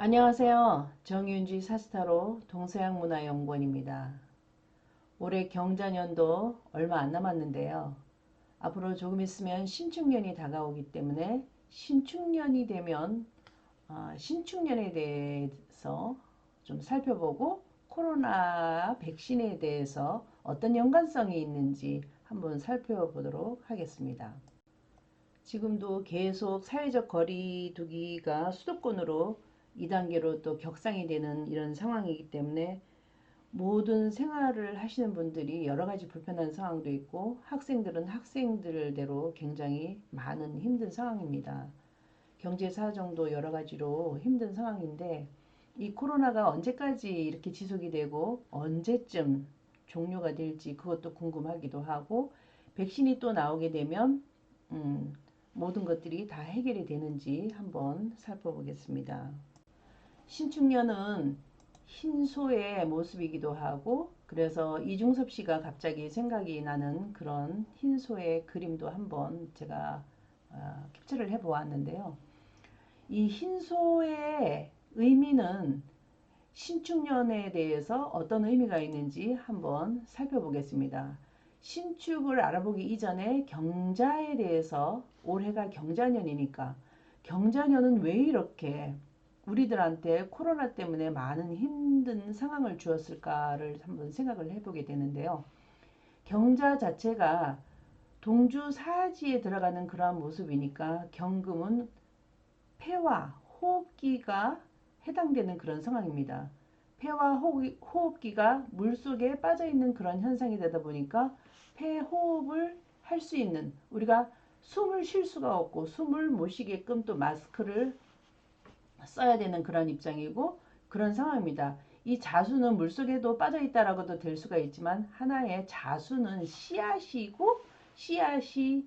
안녕하세요. 정윤지 사스타로 동서양문화연구원입니다. 올해 경자년도 얼마 안 남았는데요. 앞으로 조금 있으면 신축년이 다가오기 때문에 신축년이 되면 신축년에 대해서 좀 살펴보고 코로나 백신에 대해서 어떤 연관성이 있는지 한번 살펴보도록 하겠습니다. 지금도 계속 사회적 거리두기가 수도권으로 2단계로 또 격상이 되는 이런 상황이기 때문에 모든 생활을 하시는 분들이 여러 가지 불편한 상황도 있고 학생들은 학생들대로 굉장히 많은 힘든 상황입니다. 경제 사정도 여러 가지로 힘든 상황인데 이 코로나가 언제까지 이렇게 지속이 되고 언제쯤 종료가 될지 그것도 궁금하기도 하고 백신이 또 나오게 되면 모든 것들이 다 해결이 되는지 한번 살펴보겠습니다. 신축년은 흰소의 모습이기도 하고 그래서 이중섭 씨가 갑자기 생각이 나는 그런 흰소의 그림도 한번 제가 캡처를 해 보았는데요. 이 흰소의 의미는 신축년에 대해서 어떤 의미가 있는지 한번 살펴보겠습니다. 신축을 알아보기 이전에 경자에 대해서 올해가 경자년이니까 경자년은 왜 이렇게 우리들한테 코로나 때문에 많은 힘든 상황을 주었을까를 한번 생각을 해보게 되는데요. 경자 자체가 동주 사지에 들어가는 그러한 모습이니까 경금은 폐와 호흡기가 해당되는 그런 상황입니다. 폐와 호흡기가 물속에 빠져 있는 그런 현상이 되다 보니까 폐 호흡을 할 수 있는 우리가 숨을 쉴 수가 없고 숨을 못 쉬게끔 또 마스크를 써야 되는 그런 입장이고 그런 상황입니다. 이 자수는 물속에도 빠져 있다라고도 될 수가 있지만 하나의 자수는 씨앗이고 씨앗이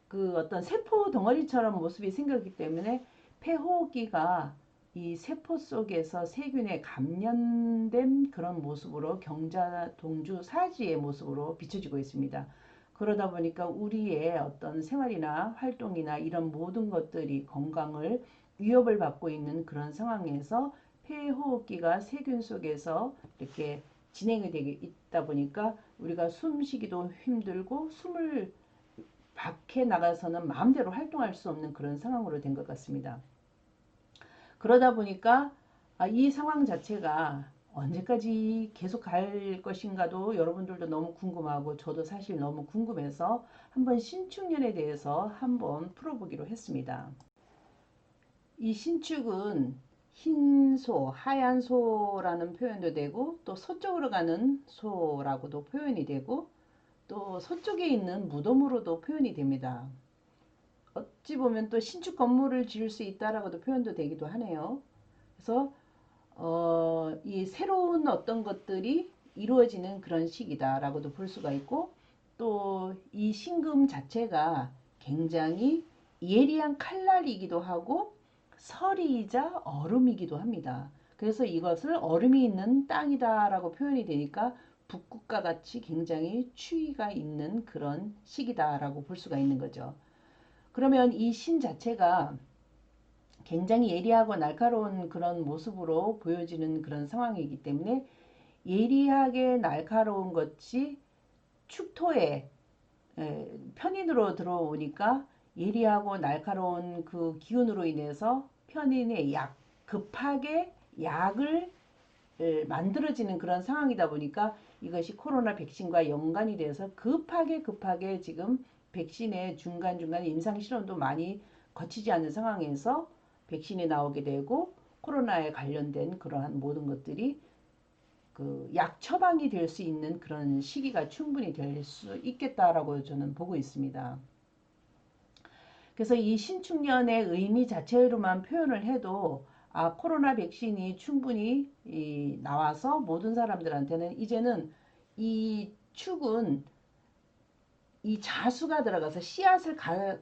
그 어떤 세포 덩어리처럼 모습이 생겼기 때문에 폐호흡기가 이 세포 속에서 세균에 감염된 그런 모습으로 경자 동주 사지의 모습으로 비춰지고 있습니다. 그러다 보니까 우리의 어떤 생활이나 활동이나 이런 모든 것들이 건강을 위협을 받고 있는 그런 상황에서 폐호흡기가 세균 속에서 이렇게 진행이 되게 있다 보니까 우리가 숨쉬기도 힘들고 숨을 밖에 나가서는 마음대로 활동할 수 없는 그런 상황으로 된 것 같습니다. 그러다 보니까 이 상황 자체가 언제까지 계속 갈 것인가도 여러분들도 너무 궁금하고 저도 사실 너무 궁금해서 한번 신축년에 대해서 한번 풀어보기로 했습니다. 이 신축은 흰 소, 하얀 소라는 표현도 되고 또 서쪽으로 가는 소라고도 표현이 되고 또 서쪽에 있는 무덤으로도 표현이 됩니다. 어찌 보면 또 신축 건물을 지을 수 있다라고도 표현도 되기도 하네요. 그래서 이 새로운 어떤 것들이 이루어지는 그런 시기다라고도 볼 수가 있고 또 이 신금 자체가 굉장히 예리한 칼날이기도 하고 설이자 얼음이기도 합니다. 그래서 이것을 얼음이 있는 땅이다라고 표현이 되니까 북극과 같이 굉장히 추위가 있는 그런 시기다라고 볼 수가 있는 거죠. 그러면 이 신 자체가 굉장히 예리하고 날카로운 그런 모습으로 보여지는 그런 상황이기 때문에 예리하게 날카로운 것이 축토에 편인으로 들어오니까 예리하고 날카로운 그 기운으로 인해서 편인의 급하게 약을 만들어지는 그런 상황이다 보니까 이것이 코로나 백신과 연관이 돼서 급하게 지금 백신의 중간중간 임상실험도 많이 거치지 않은 상황에서 백신이 나오게 되고 코로나에 관련된 그러한 모든 것들이 그 약 처방이 될 수 있는 그런 시기가 충분히 될 수 있겠다라고 저는 보고 있습니다. 그래서 이 신축년의 의미 자체로만 표현을 해도 코로나 백신이 충분히 나와서 모든 사람들한테는 이제는 이 축은 이 자수가 들어가서 씨앗을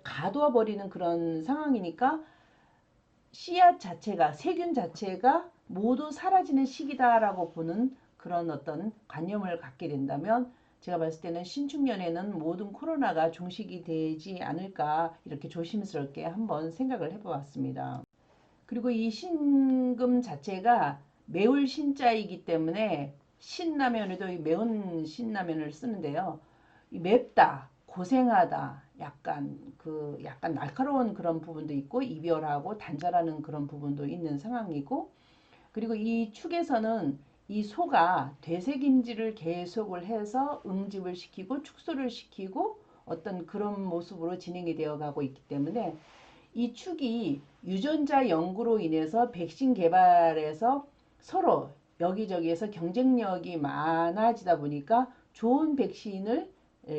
가두어 버리는 그런 상황이니까 씨앗 자체가 세균 자체가 모두 사라지는 시기다라고 보는 그런 어떤 관념을 갖게 된다면 제가 봤을 때는 신축년에는 모든 코로나가 종식이 되지 않을까 이렇게 조심스럽게 한번 생각을 해보았습니다. 그리고 이 신금 자체가 매울 신자이기 때문에 신라면에도 이 매운 신라면을 쓰는데요. 이 맵다, 고생하다, 약간 날카로운 그런 부분도 있고 이별하고 단절하는 그런 부분도 있는 상황이고, 그리고 이 축에서는 이 소가 되새김질을 계속을 해서 응집을 시키고 축소를 시키고 어떤 그런 모습으로 진행이 되어 가고 있기 때문에 이 축이 유전자 연구로 인해서 백신 개발에서 서로 여기저기에서 경쟁력이 많아지다 보니까 좋은 백신을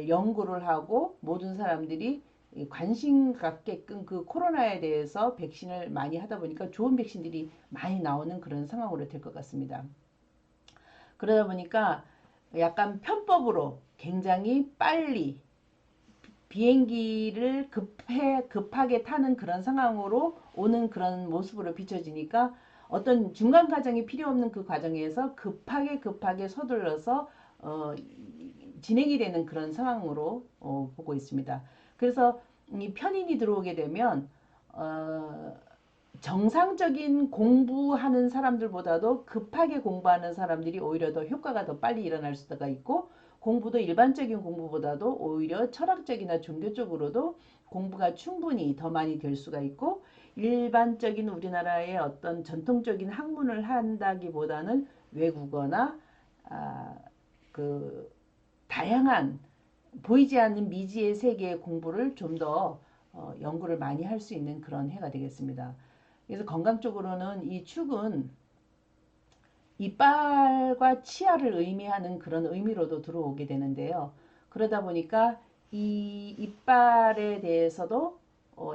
연구를 하고 모든 사람들이 관심 갖게끔 그 코로나에 대해서 백신을 많이 하다 보니까 좋은 백신들이 많이 나오는 그런 상황으로 될 것 같습니다. 그러다 보니까 약간 편법으로 굉장히 빨리 비행기를 급하게 타는 그런 상황으로 오는 그런 모습으로 비춰지니까 어떤 중간 과정이 필요 없는 그 과정에서 급하게 서둘러서 진행이 되는 그런 상황으로 보고 있습니다. 그래서 이 편인이 들어오게 되면 어, 정상적인 공부하는 사람들보다도 급하게 공부하는 사람들이 오히려 더 효과가 더 빨리 일어날 수가 있고, 공부도 일반적인 공부보다도 오히려 철학적이나 종교적으로도 공부가 충분히 더 많이 될 수가 있고, 일반적인 우리나라의 어떤 전통적인 학문을 한다기보다는 외국어나 아, 그 다양한 보이지 않는 미지의 세계의 공부를 좀 더 연구를 많이 할 수 있는 그런 해가 되겠습니다. 그래서 건강적으로는 이 축은 이빨과 치아를 의미하는 그런 의미로도 들어오게 되는데요. 그러다 보니까 이 이빨에 대해서도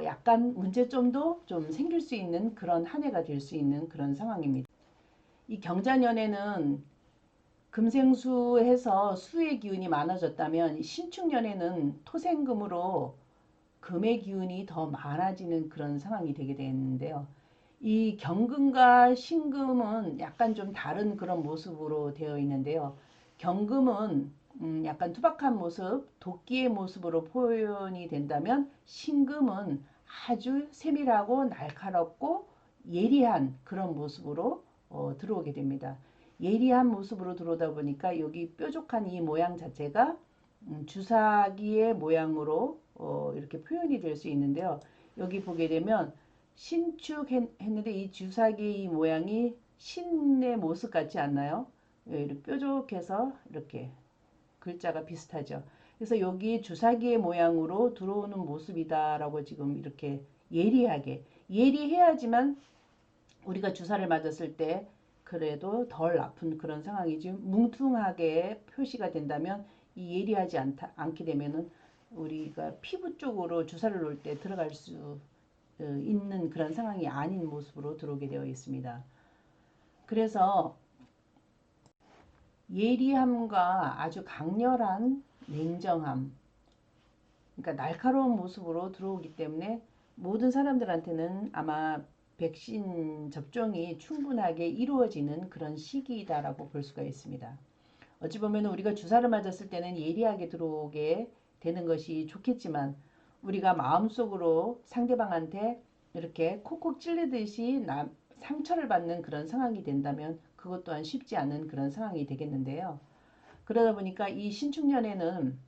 약간 문제점도 좀 생길 수 있는 그런 한 해가 될 수 있는 그런 상황입니다. 이 경자년에는 금생수해서 수의 기운이 많아졌다면 신축년에는 토생금으로 금의 기운이 더 많아지는 그런 상황이 되게 되는데요. 이 경금과 신금은 약간 좀 다른 그런 모습으로 되어 있는데요. 경금은 약간 투박한 모습, 도끼의 모습으로 표현이 된다면 신금은 아주 세밀하고 날카롭고 예리한 그런 모습으로 들어오게 됩니다. 예리한 모습으로 들어오다 보니까 여기 뾰족한 이 모양 자체가 주사기의 모양으로 이렇게 표현이 될 수 있는데요. 여기 보게 되면 신축했는데 이 주사기 이 모양이 신의 모습 같지 않나요? 예, 이렇게 뾰족해서 이렇게 글자가 비슷하죠. 그래서 여기 주사기의 모양으로 들어오는 모습이다라고 지금 이렇게 예리하게 예리해야지만 우리가 주사를 맞았을 때 그래도 덜 아픈 그런 상황이지 뭉퉁하게 표시가 된다면 이 예리하지 않게 되면은 우리가 피부 쪽으로 주사를 놓을 때 들어갈 수 있는 그런 상황이 아닌 모습으로 들어오게 되어 있습니다. 그래서 예리함과 아주 강렬한 냉정함, 그러니까 날카로운 모습으로 들어오기 때문에 모든 사람들한테는 아마 백신 접종이 충분하게 이루어지는 그런 시기이다라고 볼 수가 있습니다. 어찌 보면 우리가 주사를 맞았을 때는 예리하게 들어오게 되는 것이 좋겠지만 우리가 마음속으로 상대방한테 이렇게 콕콕 찔르듯이 상처를 받는 그런 상황이 된다면 그것 또한 쉽지 않은 그런 상황이 되겠는데요. 그러다 보니까 이 신축년에는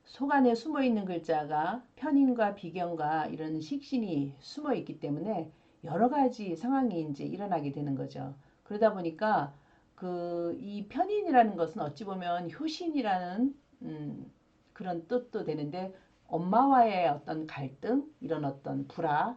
속 안에 숨어 있는 글자가 편인과 비견과 이런 식신이 숨어 있기 때문에 여러 가지 상황이 이제 일어나게 되는 거죠. 그러다 보니까 그 이 편인이라는 것은 어찌 보면 효신이라는 그런 뜻도 되는데 엄마와의 어떤 갈등, 이런 어떤 불화,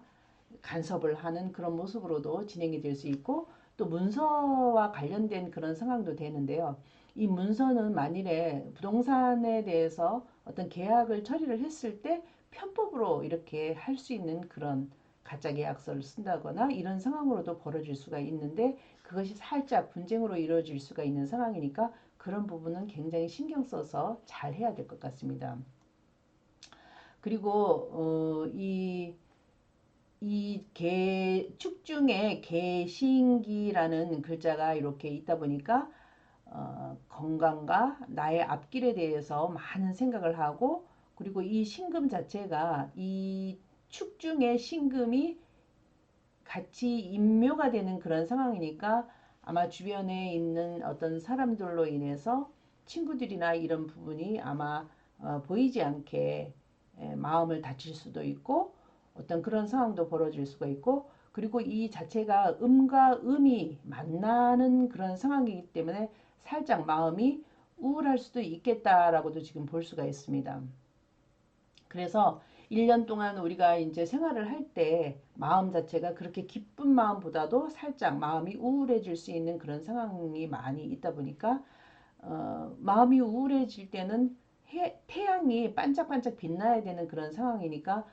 간섭을 하는 그런 모습으로도 진행이 될 수 있고 또 문서와 관련된 그런 상황도 되는데요. 이 문서는 만일에 부동산에 대해서 어떤 계약을 처리를 했을 때 편법으로 이렇게 할 수 있는 그런 가짜 계약서를 쓴다거나 이런 상황으로도 벌어질 수가 있는데 그것이 살짝 분쟁으로 이루어질 수가 있는 상황이니까 그런 부분은 굉장히 신경 써서 잘 해야 될 것 같습니다. 그리고 이 축중에 개신기라는 글자가 이렇게 있다 보니까 건강과 나의 앞길에 대해서 많은 생각을 하고 그리고 이 신금 자체가 이 축중의 신금이 같이 인묘가 되는 그런 상황이니까 아마 주변에 있는 어떤 사람들로 인해서 친구들이나 이런 부분이 아마 보이지 않게 마음을 다칠 수도 있고 어떤 그런 상황도 벌어질 수가 있고 그리고 이 자체가 음과 음이 만나는 그런 상황이기 때문에 살짝 마음이 우울할 수도 있겠다라고도 지금 볼 수가 있습니다. 그래서 1년 동안 우리가 이제 생활을 할 때 마음 자체가 그렇게 기쁜 마음보다도 살짝 마음이 우울해질 수 있는 그런 상황이 많이 있다 보니까 마음이 우울해질 때는 태양이 반짝반짝 빛나야 되는 그런 상황이니까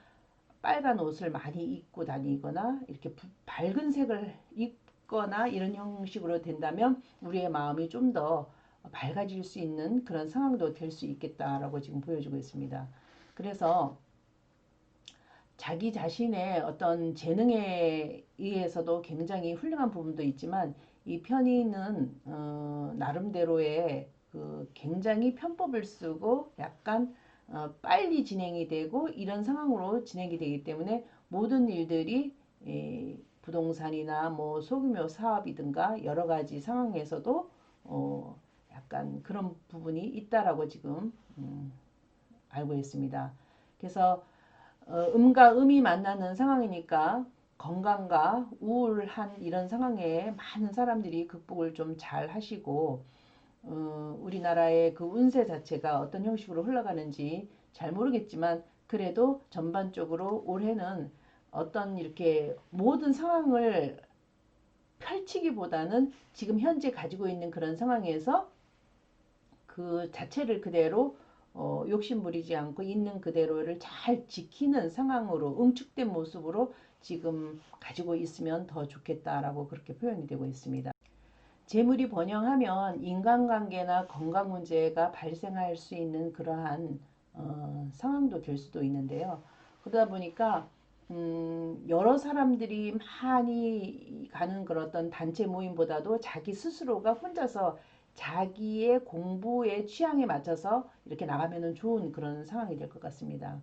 빨간 옷을 많이 입고 다니거나 이렇게 밝은 색을 입거나 이런 형식으로 된다면 우리의 마음이 좀 더 밝아질 수 있는 그런 상황도 될 수 있겠다라고 지금 보여주고 있습니다. 그래서 자기 자신의 어떤 재능에 의해서도 굉장히 훌륭한 부분도 있지만 이 편의는 나름대로의 그 굉장히 편법을 쓰고 약간 빨리 진행이 되고 이런 상황으로 진행이 되기 때문에 모든 일들이 부동산이나 뭐 소규모 사업이든가 여러 가지 상황에서도 약간 그런 부분이 있다라고 지금 알고 있습니다. 그래서 음과 음이 만나는 상황이니까 건강과 우울한 이런 상황에 많은 사람들이 극복을 좀 잘 하시고 우리나라의 그 운세 자체가 어떤 형식으로 흘러가는지 잘 모르겠지만 그래도 전반적으로 올해는 어떤 이렇게 모든 상황을 펼치기보다는 지금 현재 가지고 있는 그런 상황에서 그 자체를 그대로 욕심 부리지 않고 있는 그대로를 잘 지키는 상황으로 응축된 모습으로 지금 가지고 있으면 더 좋겠다라고 그렇게 표현이 되고 있습니다. 재물이 번영하면 인간관계나 건강 문제가 발생할 수 있는 그러한 상황도 될 수도 있는데요. 그러다 보니까 여러 사람들이 많이 가는 그런 어떤 단체 모임보다도 자기 스스로가 혼자서 자기의 공부의 취향에 맞춰서 이렇게 나가면 좋은 그런 상황이 될 것 같습니다.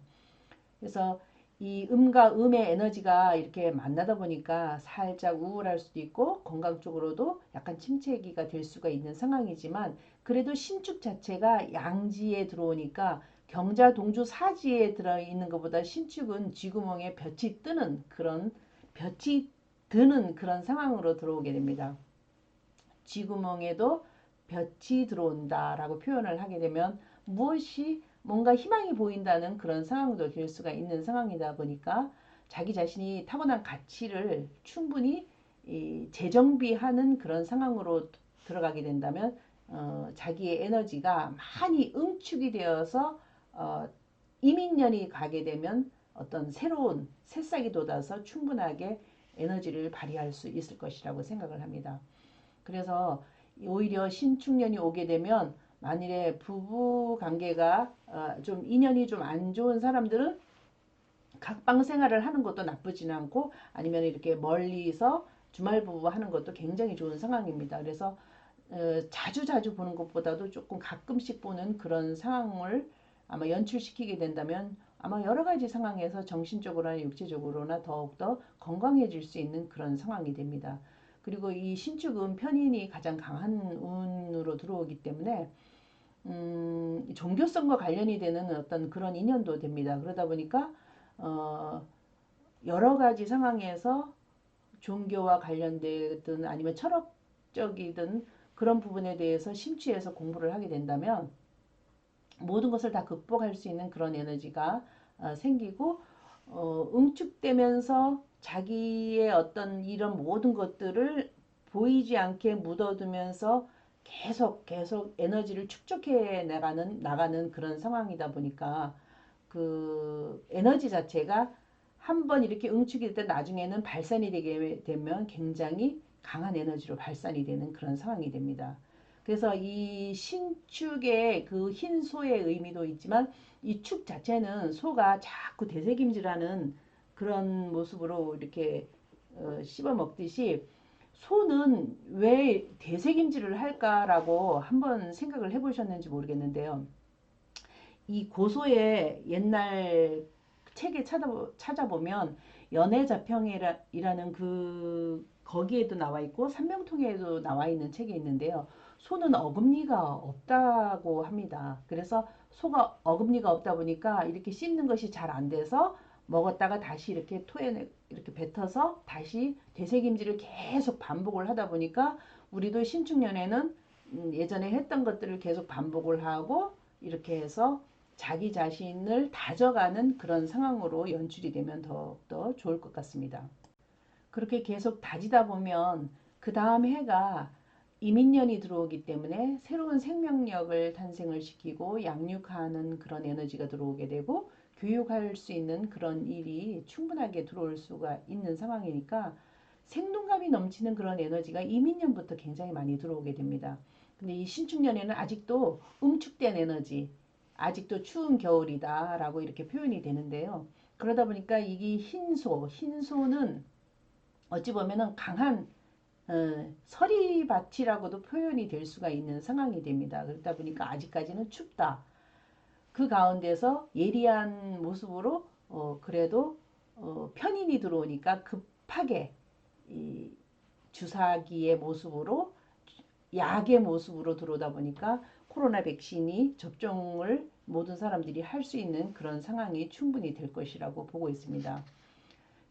그래서 이 음과 음의 에너지가 이렇게 만나다 보니까 살짝 우울할 수도 있고 건강 쪽으로도 약간 침체기가 될 수가 있는 상황이지만 그래도 신축 자체가 양지에 들어오니까 경자 동주 사지에 들어있는 것보다 신축은 쥐구멍에 볕이 뜨는 그런 볕이 드는 그런 상황으로 들어오게 됩니다. 쥐구멍에도 볕이 들어온다라고 표현을 하게 되면 무엇이 뭔가 희망이 보인다는 그런 상황도 될 수가 있는 상황이다 보니까 자기 자신이 타고난 가치를 충분히 재정비하는 그런 상황으로 들어가게 된다면 자기의 에너지가 많이 응축이 되어서 이민년이 가게 되면 어떤 새로운 새싹이 돋아서 충분하게 에너지를 발휘할 수 있을 것이라고 생각을 합니다. 그래서 오히려 신축년이 오게 되면 만일에 부부 관계가 좀 인연이 좀 안 좋은 사람들은 각방 생활을 하는 것도 나쁘지는 않고 아니면 이렇게 멀리서 주말 부부 하는 것도 굉장히 좋은 상황입니다. 그래서 자주 보는 것보다도 조금 가끔씩 보는 그런 상황을 아마 연출시키게 된다면 아마 여러 가지 상황에서 정신적으로나 육체적으로나 더욱더 건강해질 수 있는 그런 상황이 됩니다. 그리고 이 신축은 편인이 가장 강한 운으로 들어오기 때문에 종교성과 관련이 되는 어떤 그런 인연도 됩니다. 그러다 보니까 여러 가지 상황에서 종교와 관련되든 아니면 철학적이든 그런 부분에 대해서 심취해서 공부를 하게 된다면 모든 것을 다 극복할 수 있는 그런 에너지가 생기고 응축되면서 자기의 어떤 이런 모든 것들을 보이지 않게 묻어두면서 계속 에너지를 축적해 나가는 그런 상황이다 보니까 그 에너지 자체가 한번 이렇게 응축이 될 때 나중에는 발산이 되게 되면 굉장히 강한 에너지로 발산이 되는 그런 상황이 됩니다. 그래서 이 신축의 그 흰 소의 의미도 있지만 이 축 자체는 소가 자꾸 되새김질하는 그런 모습으로 이렇게 씹어 먹듯이 소는 왜 되새김질을 할까라고 한번 생각을 해보셨는지 모르겠는데요. 이 고소의 옛날 책에 찾아보면 연애자평이라는 거기에도 나와 있고 삼명통에도 나와 있는 책이 있는데요. 소는 어금니가 없다고 합니다. 그래서 소가 어금니가 없다 보니까 이렇게 씹는 것이 잘 안 돼서 먹었다가 다시 이렇게 토해 이렇게 뱉어서 다시 되새김질을 계속 반복을 하다 보니까 우리도 신축년에는 예전에 했던 것들을 계속 반복을 하고 이렇게 해서 자기 자신을 다져가는 그런 상황으로 연출이 되면 더욱더 좋을 것 같습니다. 그렇게 계속 다지다 보면 그 다음 해가 이민년이 들어오기 때문에 새로운 생명력을 탄생을 시키고 양육하는 그런 에너지가 들어오게 되고 교육할 수 있는 그런 일이 충분하게 들어올 수가 있는 상황이니까 생동감이 넘치는 그런 에너지가 이민년부터 굉장히 많이 들어오게 됩니다. 근데 이 신축년에는 아직도 응축된 에너지, 아직도 추운 겨울이다 라고 이렇게 표현이 되는데요. 그러다 보니까 이게 흰소는 어찌 보면은 강한 서리밭이라고도 표현이 될 수가 있는 상황이 됩니다. 그러다 보니까 아직까지는 춥다. 그 가운데서 예리한 모습으로 그래도 편인이 들어오니까 급하게 이 주사기의 모습으로 약의 모습으로 들어오다 보니까 코로나 백신이 접종을 모든 사람들이 할 수 있는 그런 상황이 충분히 될 것이라고 보고 있습니다.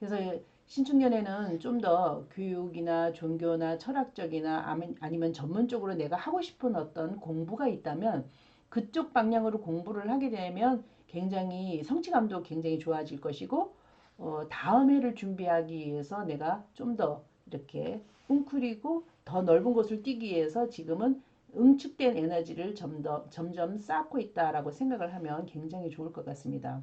그래서 신축년에는 좀 더 교육이나 종교나 철학적이나 아니면 전문적으로 내가 하고 싶은 어떤 공부가 있다면 그쪽 방향으로 공부를 하게 되면 굉장히 성취감도 굉장히 좋아질 것이고 다음 해를 준비하기 위해서 내가 좀 더 이렇게 웅크리고 더 넓은 곳을 뛰기 위해서 지금은 응축된 에너지를 점점 쌓고 있다라고 생각을 하면 굉장히 좋을 것 같습니다.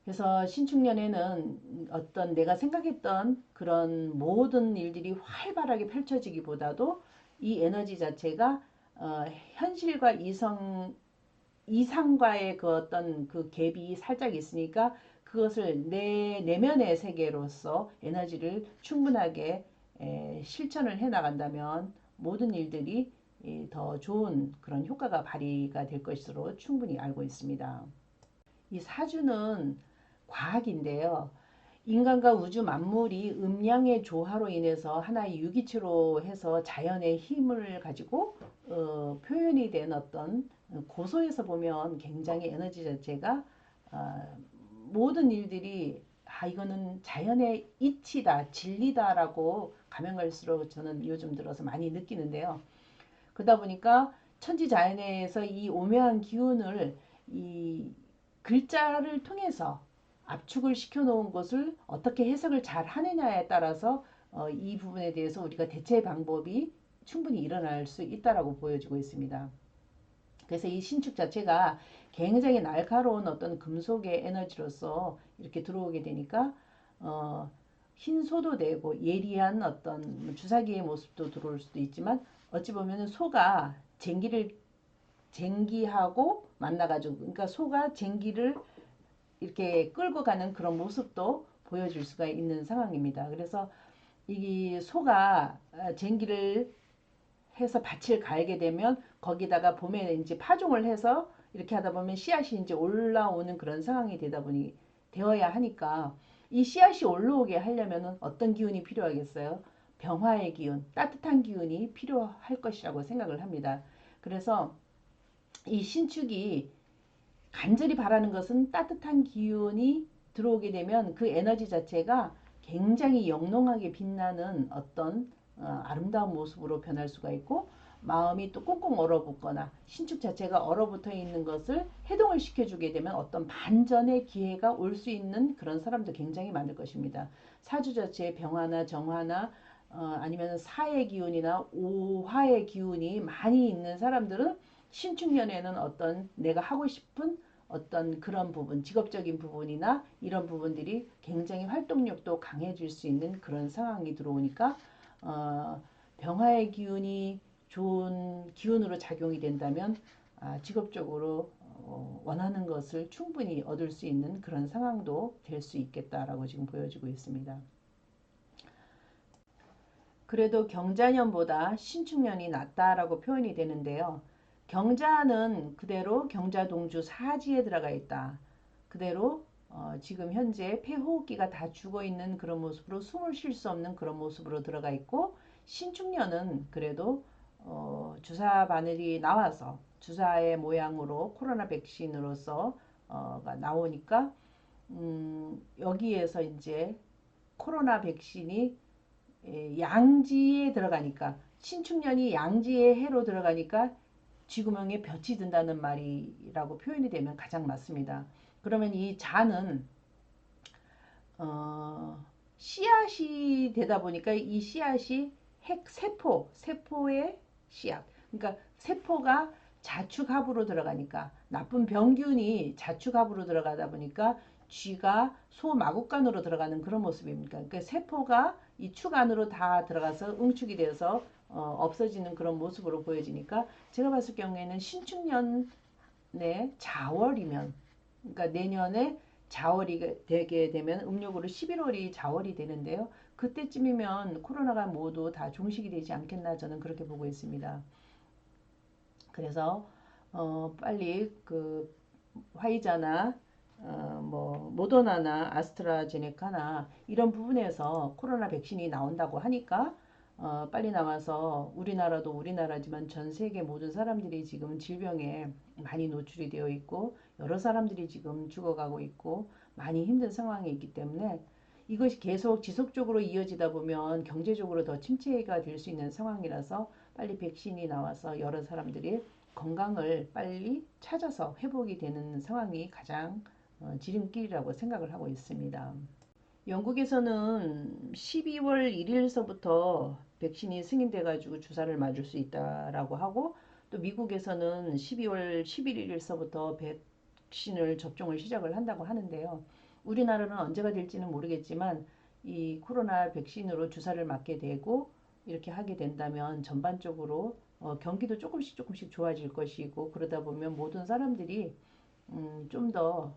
그래서 신축년에는 어떤 내가 생각했던 그런 모든 일들이 활발하게 펼쳐지기보다도 이 에너지 자체가 현실과 이상과의 그 어떤 그 갭이 살짝 있으니까 그것을 내 내면의 세계로서 에너지를 충분하게 실천을 해 나간다면 모든 일들이 더 좋은 그런 효과가 발휘가 될 것으로 충분히 알고 있습니다. 이 사주는 과학인데요. 인간과 우주 만물이 음양의 조화로 인해서 하나의 유기체로 해서 자연의 힘을 가지고 표현이 된 어떤 고소에서 보면 굉장히 에너지 자체가 모든 일들이 이거는 자연의 이치다, 진리다라고 가면 갈수록 저는 요즘 들어서 많이 느끼는데요. 그러다 보니까 천지자연에서 이 오묘한 기운을 이 글자를 통해서 압축을 시켜 놓은 것을 어떻게 해석을 잘 하느냐에 따라서 이 부분에 대해서 우리가 대체 방법이 충분히 일어날 수 있다라고 보여지고 있습니다. 그래서 이 신축 자체가 굉장히 날카로운 어떤 금속의 에너지로서 이렇게 들어오게 되니까 흰소도 되고 예리한 어떤 주사기의 모습도 들어올 수도 있지만 어찌 보면 소가 쟁기하고 만나가지고 그러니까 소가 쟁기를 이렇게 끌고 가는 그런 모습도 보여줄 수가 있는 상황입니다. 그래서 이 소가 쟁기를 해서 밭을 갈게 되면 거기다가 봄에 이제 파종을 해서 이렇게 하다 보면 씨앗이 이제 올라오는 그런 상황이 되어야 하니까 이 씨앗이 올라오게 하려면 어떤 기운이 필요하겠어요? 병화의 기운, 따뜻한 기운이 필요할 것이라고 생각을 합니다. 그래서 이 신축이 간절히 바라는 것은 따뜻한 기운이 들어오게 되면 그 에너지 자체가 굉장히 영롱하게 빛나는 어떤 아름다운 모습으로 변할 수가 있고 마음이 또 꽁꽁 얼어붙거나 신축 자체가 얼어붙어 있는 것을 해동을 시켜주게 되면 어떤 반전의 기회가 올 수 있는 그런 사람도 굉장히 많을 것입니다. 사주 자체의 병화나 정화나 아니면 사의 기운이나 오화의 기운이 많이 있는 사람들은 신축년에는 어떤 내가 하고 싶은 어떤 그런 부분, 직업적인 부분이나 이런 부분들이 굉장히 활동력도 강해질 수 있는 그런 상황이 들어오니까 병화의 기운이 좋은 기운으로 작용이 된다면 직업적으로 원하는 것을 충분히 얻을 수 있는 그런 상황도 될 수 있겠다라고 지금 보여지고 있습니다. 그래도 경자년보다 신축년이 낫다라고 표현이 되는데요. 경자는 그대로 경자동주 사지에 들어가 있다. 그대로 지금 현재 폐호흡기가 다 죽어 있는 그런 모습으로 숨을 쉴 수 없는 그런 모습으로 들어가 있고 신축년은 그래도 주사 바늘이 나와서 주사의 모양으로 코로나 백신으로서 가 나오니까 여기에서 이제 코로나 백신이 양지에 들어가니까 신축년이 양지의 해로 들어가니까 쥐구멍에 볕이 든다는 말이라고 표현이 되면 가장 맞습니다. 그러면 이 자는 씨앗이 되다 보니까 이 씨앗이 세포의 씨앗. 그러니까 세포가 자축합으로 들어가니까 나쁜 병균이 자축합으로 들어가다 보니까 쥐가 소마구간으로 들어가는 그런 모습입니다. 그러니까 세포가 이 축 안으로 다 들어가서 응축이 되어서 없어지는 그런 모습으로 보여지니까 제가 봤을 경우에는 신축년의 자월이면 그러니까 내년에 자월이 되게 되면 음력으로 11월이 자월이 되는데요. 그때쯤이면 코로나가 모두 다 종식이 되지 않겠나 저는 그렇게 보고 있습니다. 그래서 빨리 그 화이자나 뭐 모더나나 아스트라제네카나 이런 부분에서 코로나 백신이 나온다고 하니까 빨리 나와서 우리나라도 우리나라지만 전 세계 모든 사람들이 지금 질병에 많이 노출이 되어 있고 여러 사람들이 지금 죽어가고 있고 많이 힘든 상황에 있기 때문에 이것이 계속 지속적으로 이어지다 보면 경제적으로 더 침체가 될 수 있는 상황이라서 빨리 백신이 나와서 여러 사람들이 건강을 빨리 찾아서 회복이 되는 상황이 가장 지름길이라고 생각을 하고 있습니다. 영국에서는 12월 1일서부터 백신이 승인돼 가지고 주사를 맞을 수 있다라고 하고 또 미국에서는 12월 11일서부터 백신을 접종을 시작을 한다고 하는데요. 우리나라는 언제가 될지는 모르겠지만 이 코로나 백신으로 주사를 맞게 되고 이렇게 하게 된다면 전반적으로 경기도 조금씩 좋아질 것이고 그러다 보면 모든 사람들이 좀더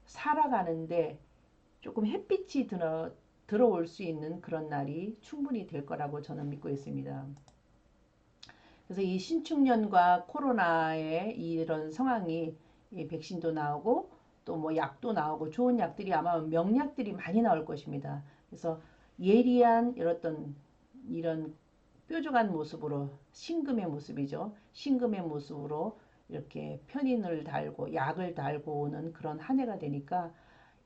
살아가는데 조금 햇빛이 들어올 수 있는 그런 날이 충분히 될 거라고 저는 믿고 있습니다. 그래서 이 신축년과 코로나의 이런 상황이 이 백신도 나오고 또 뭐 약도 나오고 좋은 약들이 아마 명약들이 많이 나올 것입니다. 그래서 예리한 이런 뾰족한 모습으로 신금의 모습이죠. 신금의 모습으로 이렇게 편인을 달고 약을 달고 오는 그런 한 해가 되니까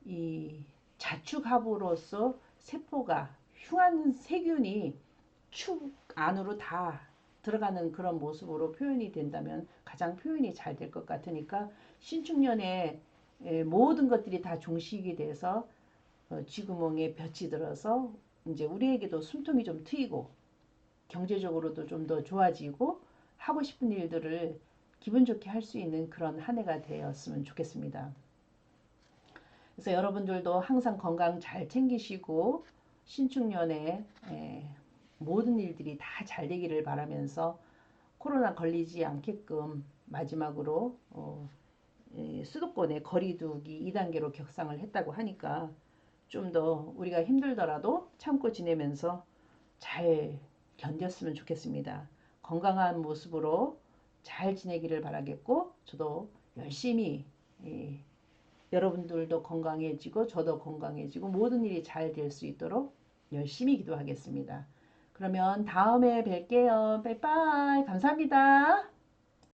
이 자축합으로서 세포가 흉한 세균이 축 안으로 다 들어가는 그런 모습으로 표현이 된다면 가장 표현이 잘 될 것 같으니까 신축년에 모든 것들이 다 종식이 돼서 쥐구멍에 볕이 들어서 이제 우리에게도 숨통이 좀 트이고 경제적으로도 좀 더 좋아지고 하고 싶은 일들을 기분 좋게 할 수 있는 그런 한 해가 되었으면 좋겠습니다. 그래서 여러분들도 항상 건강 잘 챙기시고 신축년에 모든 일들이 다 잘 되기를 바라면서 코로나 걸리지 않게끔 마지막으로 수도권의 거리두기 2단계로 격상을 했다고 하니까 좀 더 우리가 힘들더라도 참고 지내면서 잘 견뎠으면 좋겠습니다. 건강한 모습으로 잘 지내기를 바라겠고 저도 열심히 여러분들도 건강해지고 저도 건강해지고 모든 일이 잘 될 수 있도록 열심히 기도하겠습니다. 그러면 다음에 뵐게요. 빠이빠이. 감사합니다.